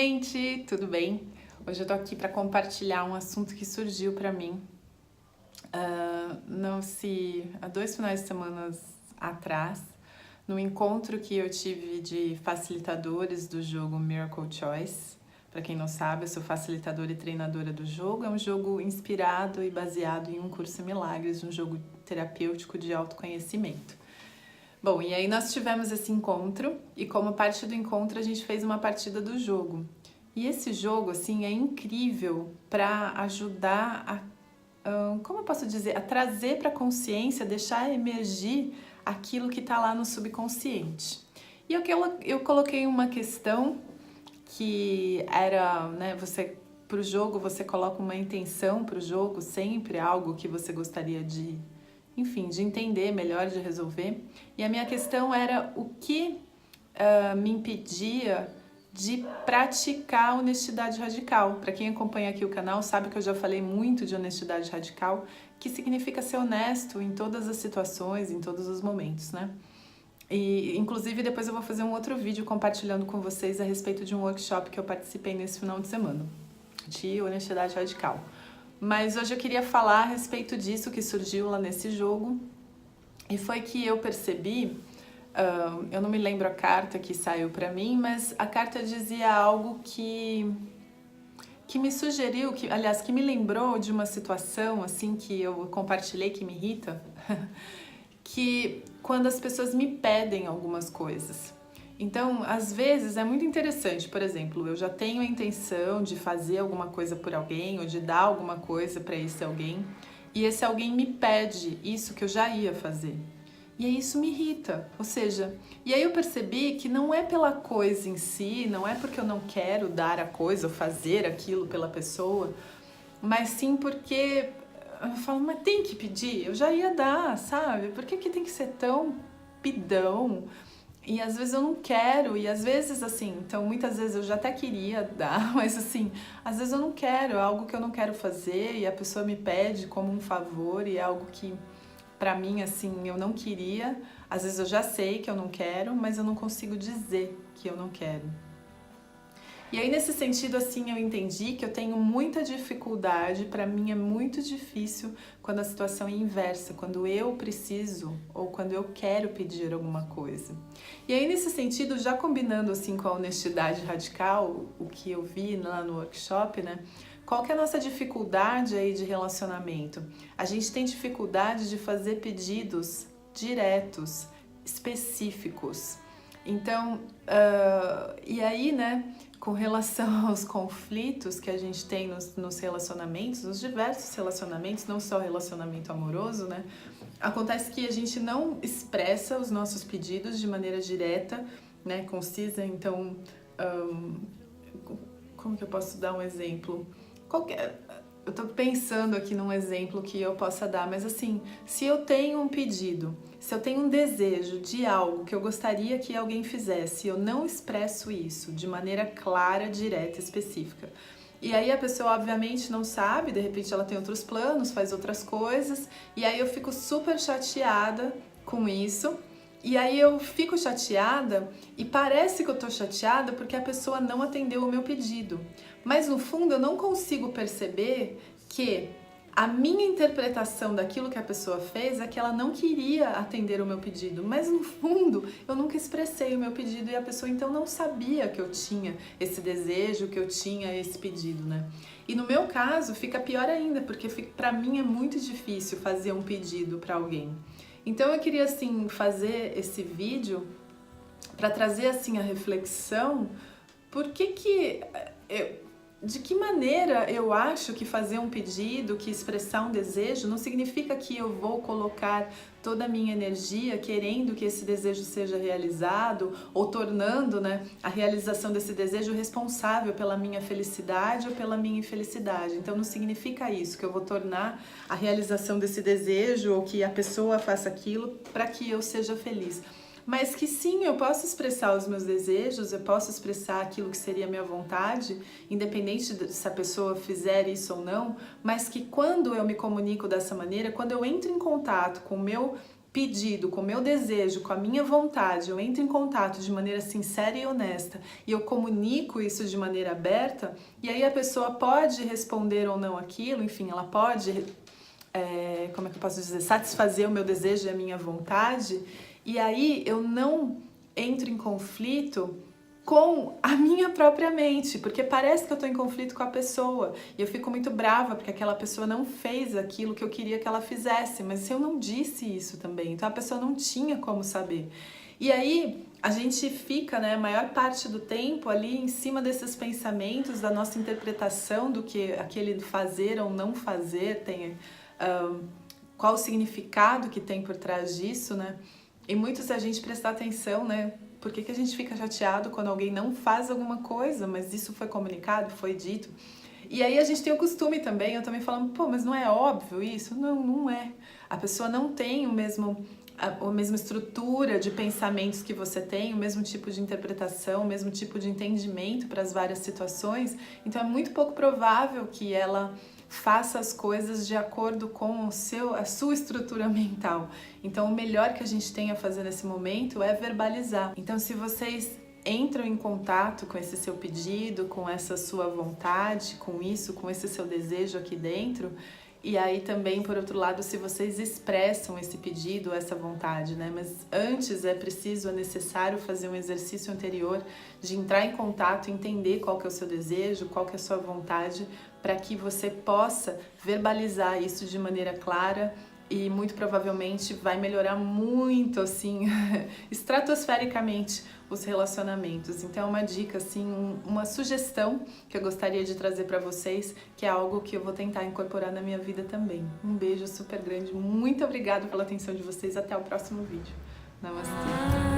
gente, tudo bem? Hoje eu tô aqui para compartilhar um assunto que surgiu para mim há 2 finais de semana atrás, no encontro que eu tive de facilitadores do jogo Miracle Choice. Para quem não sabe, eu sou facilitadora e treinadora do jogo. É um jogo inspirado e baseado em um curso em milagres, um jogo terapêutico de autoconhecimento. Bom, e aí nós tivemos esse encontro e como parte do encontro a gente fez uma partida do jogo. E esse jogo, assim, é incrível para ajudar como eu posso dizer, a trazer para a consciência, deixar emergir aquilo que está lá no subconsciente. E eu coloquei uma questão que era, né, para o jogo você coloca uma intenção para o jogo, sempre algo que você gostaria de entender melhor, de resolver. E a minha questão era o que me impedia de praticar honestidade radical. Para quem acompanha aqui o canal sabe que eu já falei muito de honestidade radical, que significa ser honesto em todas as situações, em todos os momentos, né? E inclusive depois eu vou fazer um outro vídeo compartilhando com vocês a respeito de um workshop que eu participei nesse final de semana, de honestidade radical. Mas hoje eu queria falar a respeito disso que surgiu lá nesse jogo, e foi que eu percebi, eu não me lembro a carta que saiu pra mim, mas a carta dizia algo que me sugeriu, que me lembrou de uma situação assim que eu compartilhei que me irrita, que quando as pessoas me pedem algumas coisas. Então, às vezes é muito interessante, por exemplo, eu já tenho a intenção de fazer alguma coisa por alguém ou de dar alguma coisa para esse alguém e esse alguém me pede isso que eu já ia fazer. E aí isso me irrita, ou seja, e aí eu percebi que não é pela coisa em si, não é porque eu não quero dar a coisa ou fazer aquilo pela pessoa, mas sim porque eu falo, mas tem que pedir, eu já ia dar, sabe? Por que tem que ser tão pidão? E às vezes eu não quero, e às vezes assim, então muitas vezes eu já até queria dar, mas assim, às vezes eu não quero, é algo que eu não quero fazer e a pessoa me pede como um favor e é algo que pra mim assim eu não queria, às vezes eu já sei que eu não quero, mas eu não consigo dizer que eu não quero. E aí nesse sentido assim eu entendi que eu tenho muita dificuldade, pra mim é muito difícil quando a situação é inversa, quando eu preciso ou quando eu quero pedir alguma coisa. E aí nesse sentido, já combinando assim com a honestidade radical, o que eu vi lá no workshop, né? Qual que é a nossa dificuldade aí de relacionamento? A gente tem dificuldade de fazer pedidos diretos, específicos. Então, e aí, né? Com relação aos conflitos que a gente tem nos relacionamentos, nos diversos relacionamentos, não só relacionamento amoroso, né? Acontece que a gente não expressa os nossos pedidos de maneira direta, né, concisa, então, como que eu posso dar um exemplo? Eu tô pensando aqui num exemplo que eu possa dar, mas assim, se eu tenho um pedido, se eu tenho um desejo de algo que eu gostaria que alguém fizesse, eu não expresso isso de maneira clara, direta, específica. E aí a pessoa obviamente não sabe, de repente ela tem outros planos, faz outras coisas, e aí eu fico super chateada com isso. E aí eu fico chateada e parece que eu tô chateada porque a pessoa não atendeu o meu pedido. Mas no fundo eu não consigo perceber que a minha interpretação daquilo que a pessoa fez é que ela não queria atender o meu pedido. Mas no fundo eu nunca expressei o meu pedido e a pessoa então não sabia que eu tinha esse desejo, que eu tinha esse pedido, né? E no meu caso fica pior ainda, porque pra mim é muito difícil fazer um pedido pra alguém. Então eu queria assim fazer esse vídeo para trazer assim a reflexão, de que maneira eu acho que fazer um pedido, que expressar um desejo, não significa que eu vou colocar toda a minha energia querendo que esse desejo seja realizado ou tornando, né, a realização desse desejo responsável pela minha felicidade ou pela minha infelicidade. Então não significa isso, que eu vou tornar a realização desse desejo ou que a pessoa faça aquilo para que eu seja feliz. Mas que sim, eu posso expressar os meus desejos, eu posso expressar aquilo que seria a minha vontade, independente se a pessoa fizer isso ou não, mas que quando eu me comunico dessa maneira, quando eu entro em contato com o meu pedido, com o meu desejo, com a minha vontade, eu entro em contato de maneira sincera e honesta e eu comunico isso de maneira aberta, e aí a pessoa pode responder ou não aquilo, enfim, ela pode, como é que eu posso dizer, satisfazer o meu desejo e a minha vontade, e aí eu não entro em conflito com a minha própria mente, porque parece que eu tô em conflito com a pessoa e eu fico muito brava porque aquela pessoa não fez aquilo que eu queria que ela fizesse, mas eu não disse isso também, então a pessoa não tinha como saber. E aí a gente fica, né, a maior parte do tempo ali em cima desses pensamentos, da nossa interpretação do que aquele fazer ou não fazer tem, qual o significado que tem por trás disso, né? E muito se a gente prestar atenção, né? Por que a gente fica chateado quando alguém não faz alguma coisa, mas isso foi comunicado, foi dito? E aí a gente tem o costume também, eu também falando, pô, mas não é óbvio isso? Não, não é. A pessoa não tem a mesma estrutura de pensamentos que você tem, o mesmo tipo de interpretação, o mesmo tipo de entendimento para as várias situações, então é muito pouco provável que ela faça as coisas de acordo com a sua estrutura mental. Então o melhor que a gente tem a fazer nesse momento é verbalizar. Então se vocês entram em contato com esse seu pedido, com essa sua vontade, com isso, com esse seu desejo aqui dentro, e aí também, por outro lado, se vocês expressam esse pedido, essa vontade, né? Mas antes é necessário fazer um exercício anterior de entrar em contato, entender qual que é o seu desejo, qual que é a sua vontade, para que você possa verbalizar isso de maneira clara e muito provavelmente vai melhorar muito, assim, estratosfericamente os relacionamentos. Então é uma dica, assim, uma sugestão que eu gostaria de trazer para vocês, que é algo que eu vou tentar incorporar na minha vida também. Um beijo super grande, muito obrigada pela atenção de vocês, até o próximo vídeo. Namastê!